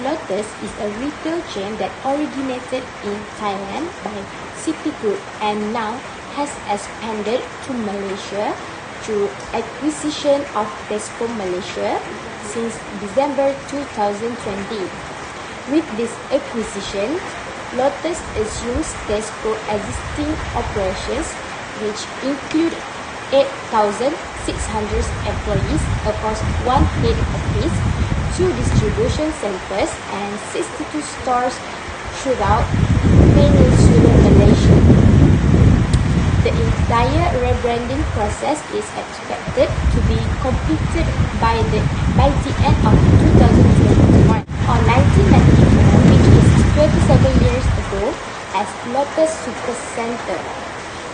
Lotus is a retail chain that originated in Thailand by CP Group and now has expanded to Malaysia through acquisition of Tesco Malaysia since December 2020. With this acquisition, Lotus assumes Tesco existing operations, which include 8,600 employees across one head office, 2 distribution centers, and 62 stores throughout Peninsular Malaysia. The entire rebranding process is expected to be completed by the end of 2021. On 1994, which is 27 years ago, as Lotus Supercenter.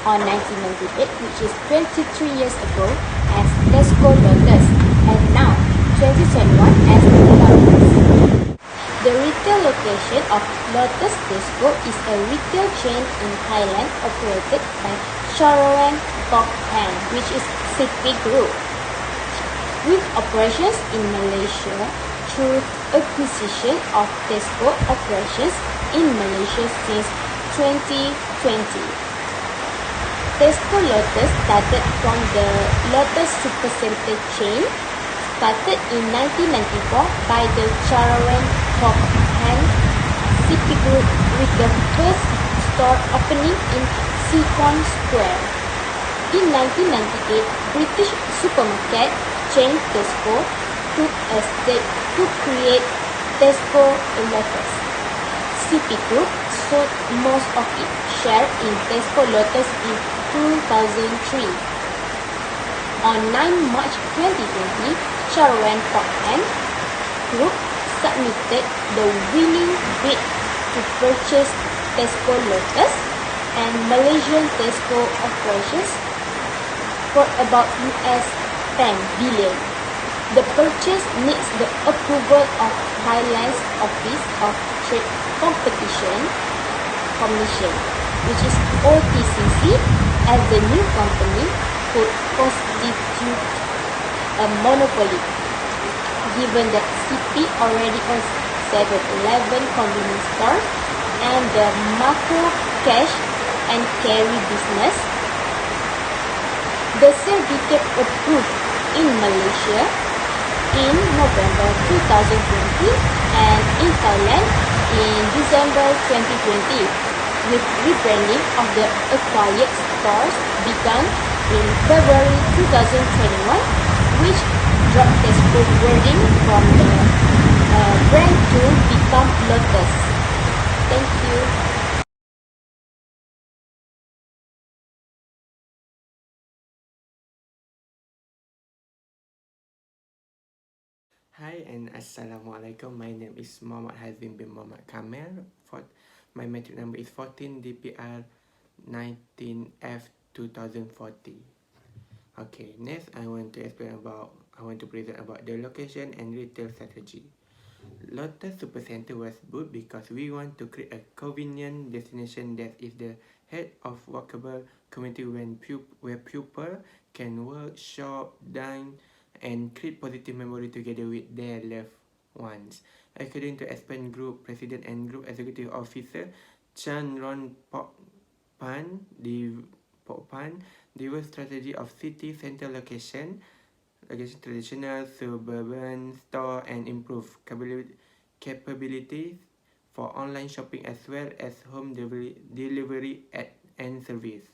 On 1998, which is 23 years ago, as Tesco Lotus, and now 2021 as Lotus. The retail location of Lotus Tesco is a retail chain in Thailand operated by Charawan Pokpan, which is CP Group, with operations in Malaysia through acquisition of Tesco operations in Malaysia since 2020. Tesco Lotus started from the Lotus Supercenter chain, started in 1994 by the Charawan Pokpan CP Group, with the first store opening in Seacon Square. In 1998, British supermarket chain Tesco took a step to create Tesco Lotus. CP Group sold most of its share in Tesco Lotus in 2003. On 9 March 2020, Charawan Pokpan Group submitted the winning bid to purchase Tesco Lotus and Malaysian Tesco operations for about US 10 billion. The purchase needs the approval of Thailand's Office of Trade Competition Commission, which is OTCC, as the new company could constitute a monopoly, given that CP already owns 7-Eleven convenience stores and the macro cash and carry business. The sale became approved in Malaysia in November 2020 and in Thailand in December 2020, with rebranding of the acquired stores begun in February 2021, which dropped Tesco wording from the brand to become Lotus. Thank you. Hi and Assalamualaikum. My name is Muhammad Hazim bin Muhammad Kamel. My metric number is 14 DPR 19F 2040. Okay, next I want to present about the location and retail strategy. Lotus Supercenter was built because we want to create a convenient destination that is the head of walkable community where people can work, shop, dine, and create positive memory together with their loved ones. According to Aspen Group President and Group Executive Officer Chan Ron Pokpan, the strategy of city center location, traditional suburban store, and improve capabilities for online shopping as well as home delivery and service.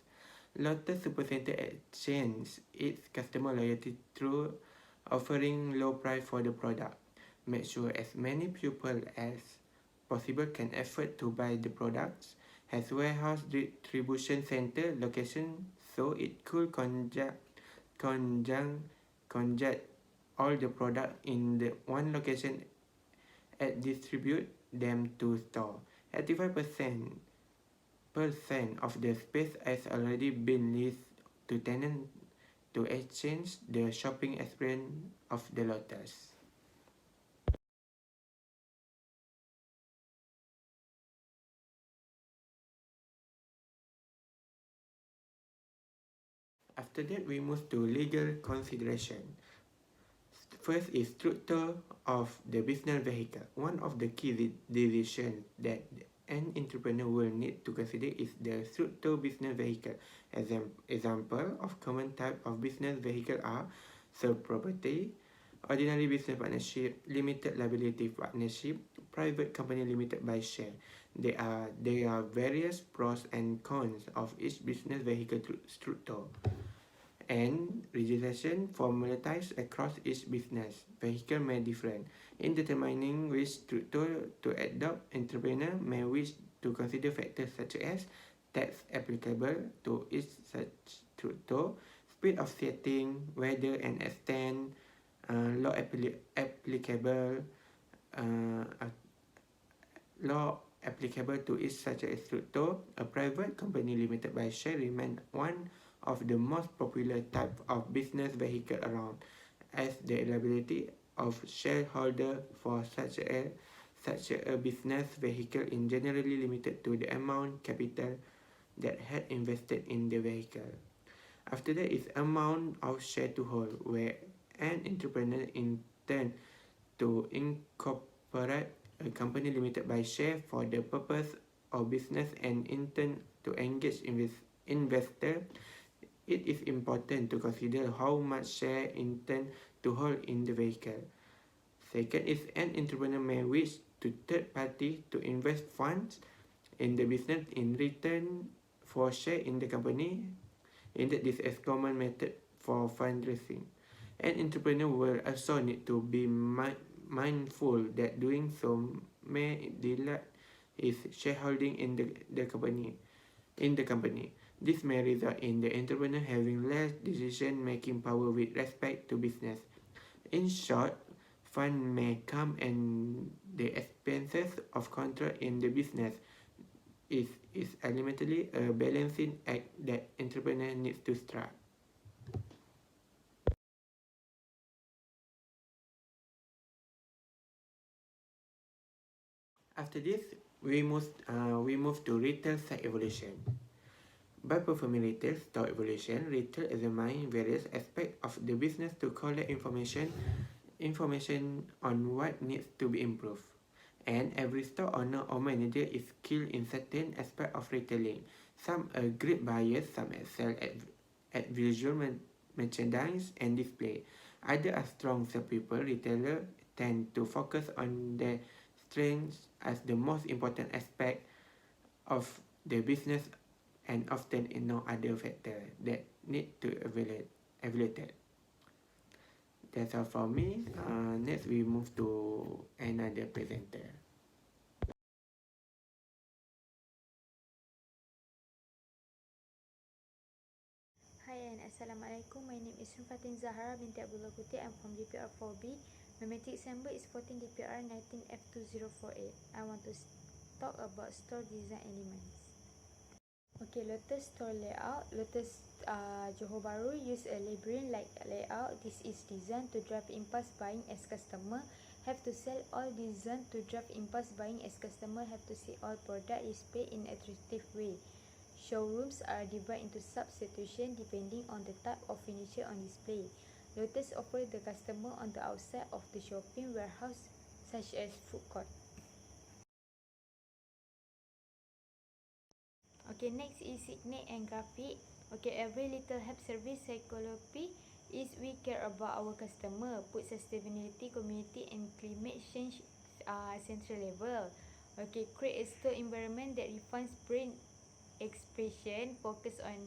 Lotus Supercenter exchanges its customer loyalty through offering low price for the product. Make sure as many people as possible can afford to buy the products. Has warehouse distribution center location so it could conjunct all the product in the one location and distribute them to store. 85% of the space has already been leased to tenants to exchange the shopping experience of the Lotus. After that, we move to legal consideration. First is structure of the business vehicle. One of the key decisions that an entrepreneur will need to consider is the structure business vehicle. Example of common type of business vehicle are sole property, ordinary business partnership, limited liability partnership, private company limited by share. There are various pros and cons of each business vehicle structure, and registration formalized across each business vehicle may differ. In determining which structure to adopt, entrepreneur may wish to consider factors such as tax applicable to each such structure, speed of setting, whether and extent, law applicable, uh, law applicable to each such a structure. A private company limited by share remains one of the most popular type of business vehicle around, as the availability of shareholder for such a business vehicle is generally limited to the amount capital that had invested in the vehicle. After that is amount of share to hold, where an entrepreneur intends to incorporate a company limited by share for the purpose of business and intend to engage investor. It is important to consider how much share intend to hold in the vehicle. Second is an entrepreneur may wish to third party to invest funds in the business in return for share in the company. Indeed, this is common method for fundraising. An entrepreneur will also need to be mindful that doing so may dilute his shareholding in the company. This may result in the entrepreneur having less decision-making power with respect to business. In short, fund may come and the expenses of control in the business is ultimately a balancing act that entrepreneur needs to strike. After this, we move to retail side evolution. By performing retail store evolution, retail examines various aspects of the business to collect information on what needs to be improved. And every store owner or manager is skilled in certain aspect of retailing. Some are great buyers, some excel at visual merchandise and display. Others are strong salespeople. Retailers tend to focus on their strengths as the most important aspect of the business and often ignore other factors that need to evaluated. That's all from me. Next, we move to another presenter. Hi and Assalamualaikum. My name is Fatin Zahra binti Abdullah Kuti. I'm from DPR4B. My matrix number is 14 DPR 19F2048. I want to talk about store design elements. Okay, Lotus store layout. Lotus Johor Bahru use a labyrinth-like layout. This is designed to drive impulse buying as customer have to sell all, designed to drive impulse buying as customer have to see all product displayed in attractive way. Showrooms are divided into substitution depending on the type of furniture on display. Lotus offers the customer on the outside of the shopping warehouse such as food court. Okay, next is signet and graphic. Okay, every little help service psychology is we care about our customer, put sustainability, community and climate change central level. Okay, create a store environment that refines brand expression, focus on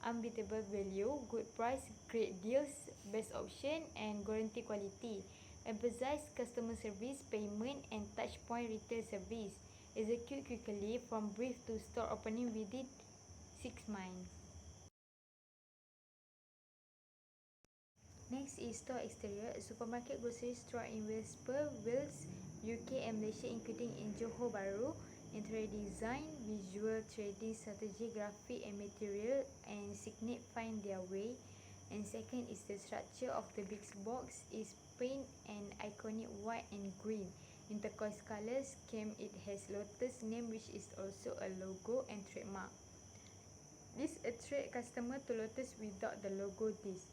unbeatable value, good price, great deals, best option and guarantee quality. Emphasize customer service, payment and touch point retail service. Execute quickly from brief to store opening within 6 months. Next is store exterior. A supermarket grocery store in Westport, Wales, UK and Malaysia, including in Johor Bahru. Interior design, visual trading strategy, graphic and material and signet find their way. And second is the structure of the big box is paint and iconic white and green. In turquoise colors scheme, it has Lotus name which is also a logo and trademark. This attract customer to Lotus without the logo this.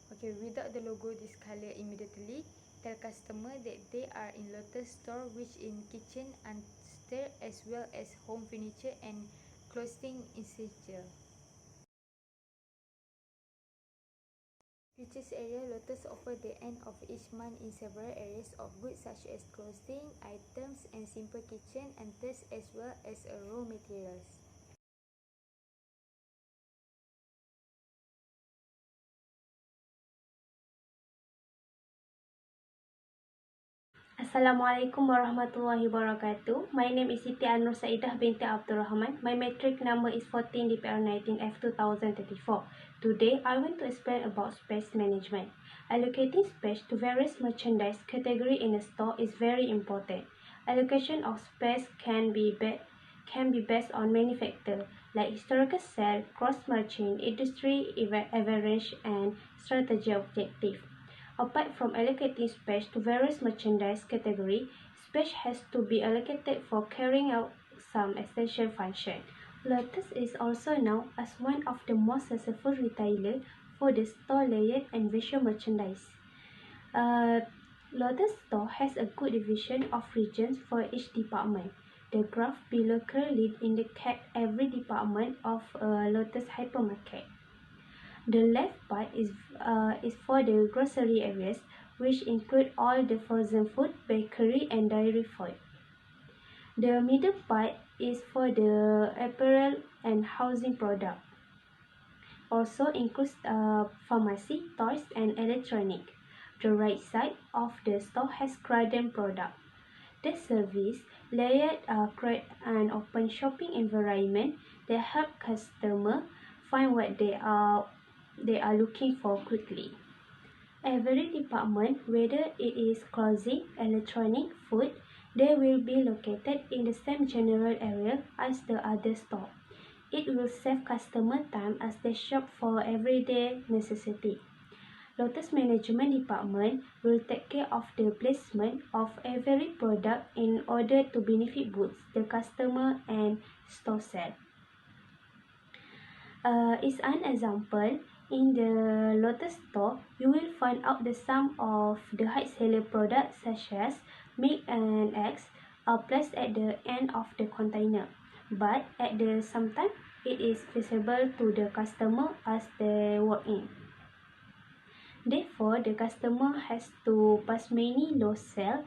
Okay, without the logo discolor immediately, tell customer that they are in Lotus store which in kitchen and stair as well as home furniture and clothing essential. Purchase area. Lotus offer the end of each month in several areas of goods such as clothing, items and simple kitchen and tools as well as raw materials. Assalamualaikum warahmatullahi wabarakatuh. My name is Siti Anur Saidah binti Abdul Rahman. My matric number is 14 DPR 19F 2034. Today, I want to explain about space management. Allocating space to various merchandise category in a store is very important. Allocation of space can be based on many factors like historical sale, cross-merchant, industry average, and strategy objective. Apart from allocating space to various merchandise categories, space has to be allocated for carrying out some essential function. Lotus is also known as one of the most successful retailers for the store layout and visual merchandise. Lotus store has a good division of regions for each department. The graph below clearly indicates every department of a Lotus hypermarket. The left part is for the grocery areas, which include all the frozen food, bakery, and dairy food. The middle part is for the apparel and housing product. Also includes pharmacy, toys, and electronic. The right side of the store has garden product. The service layout create an open shopping environment that help customers find what they are looking for quickly. Every department, whether it is clothing, electronic, food, they will be located in the same general area as the other store. It will save customer time as they shop for everyday necessity. Lotus Management Department will take care of the placement of every product in order to benefit both the customer and store sale. Is an example. In the Lotus store, you will find out the sum of the high seller products such as milk and eggs are placed at the end of the container, but at the same time, it is visible to the customer as they walk in. Therefore, the customer has to pass many low sell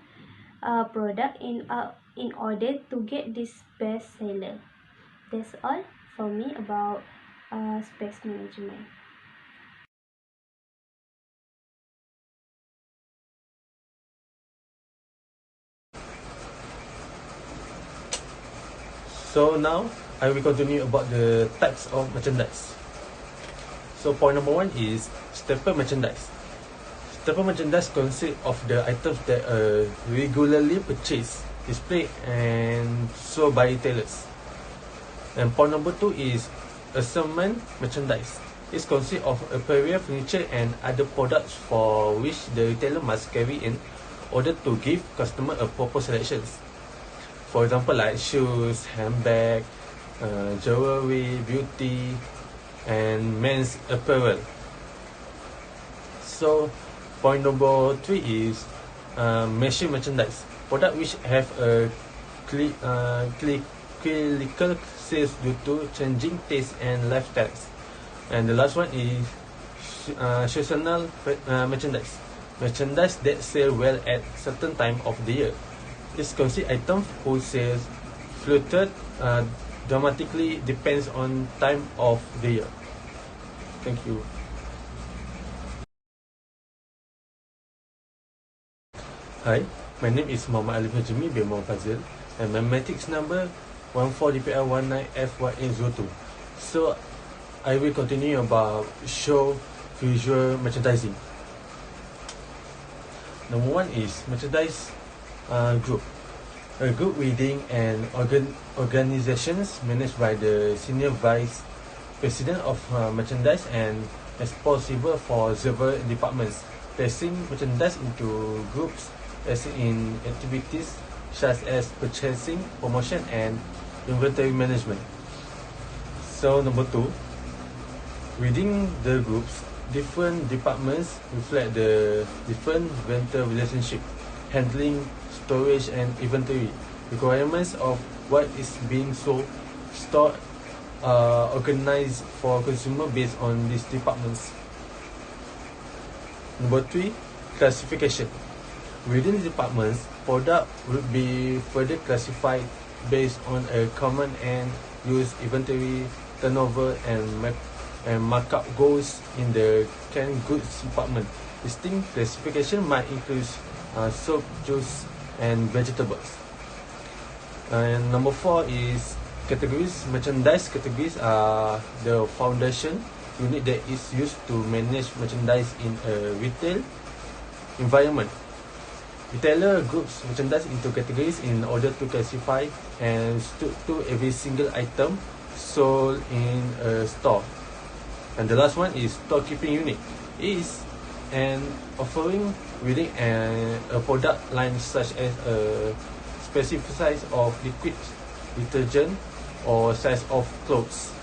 product in order to get this best seller. That's all for me about space management. So now I will continue about the types of merchandise. So point number 1 is staple merchandise. Staple merchandise consists of the items that are regularly purchased, displayed and sold by retailers. And point number 2 is assortment merchandise. It consists of apparel, furniture and other products for which the retailer must carry in order to give customer a proper selections. For example, like shoes, handbag, jewelry, beauty, and men's apparel. So, point number 3 is machine merchandise. Product which have a critical sales due to changing taste and lifestyles. And the last one is seasonal merchandise. Merchandise that sell well at certain time of the year. This consists items whose sales fluctuate dramatically depends on time of the year. Thank you. Hi, my name is Muhammad Alif Najmi bin Muhammad Fazil and my matrix number 14DPR19FY02. So I will continue about show visual merchandising. Number 1 is merchandise group. A group within an organizations managed by the senior vice president of merchandise and responsible for several departments, placing merchandise into groups as in activities such as purchasing, promotion and inventory management. So number 2, within the groups, different departments reflect the different vendor relationship, handling, storage and inventory. Requirements of what is being sold, stored, organized for consumer based on these departments. Number 3, classification. Within the departments, product will be further classified based on a common end use, inventory, turnover and markup goals in the canned goods department. Distinct classification might include soap, juice and vegetables. And number 4 is categories. Merchandise categories are the foundation unit that is used to manage merchandise in a retail environment. Retailer groups merchandise into categories in order to classify and stood to every single item sold in a store. And the last one is storekeeping unit. It is an offering within a product line such as a specific size of liquid detergent or size of clothes.